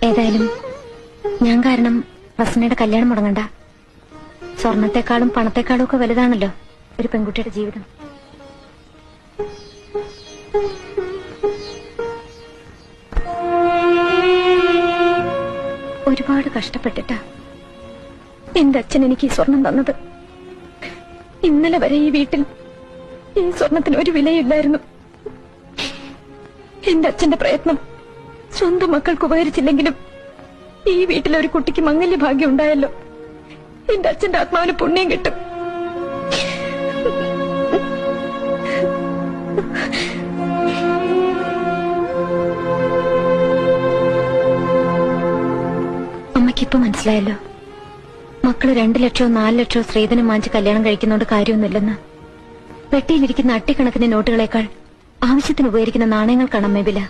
ഏതായാലും ഞാൻ കാരണം റസ്നയുടെ കല്യാണം മുടങ്ങണ്ട. സ്വർണത്തെക്കാളും പണത്തെക്കാളും ഒക്കെ വലുതാണല്ലോ ഒരു പെൺകുട്ടിയുടെ ജീവിതം. ഒരുപാട് കഷ്ടപ്പെട്ടിട്ടാ എന്റെ അച്ഛൻ എനിക്ക് ഈ സ്വർണം തന്നത്. ഇന്നലെ വരെ ഈ വീട്ടിൽ ഈ സ്വർണത്തിന് ഒരു വിലയില്ലായിരുന്നു. എന്റെ അച്ഛന്റെ പ്രയത്നം സ്വന്തം മക്കൾക്ക് ഉപകരിച്ചില്ലെങ്കിലും ഈ വീട്ടിലെ ഒരു കുട്ടിക്ക് മംഗല്യ ഭാഗ്യം ഉണ്ടായല്ലോ. എന്റെ അച്ഛന്റെ ആത്മാവിന് പുണ്യം കിട്ടും. അമ്മയ്ക്കിപ്പോ മനസ്സിലായല്ലോ, മക്കള് 2 ലക്ഷമോ 4 ലക്ഷമോ സ്ത്രീധനം വാങ്ങിച്ച് കല്യാണം കഴിക്കുന്നോണ്ട് കാര്യമൊന്നുമില്ലെന്ന്. പെട്ടിയിലിരിക്കുന്ന അട്ടിക്കണക്കിന് നോട്ടുകളേക്കാൾ ആവശ്യത്തിന് ഉപകരിക്കുന്ന നാണയങ്ങൾക്കാണ് അമ്മേ വില.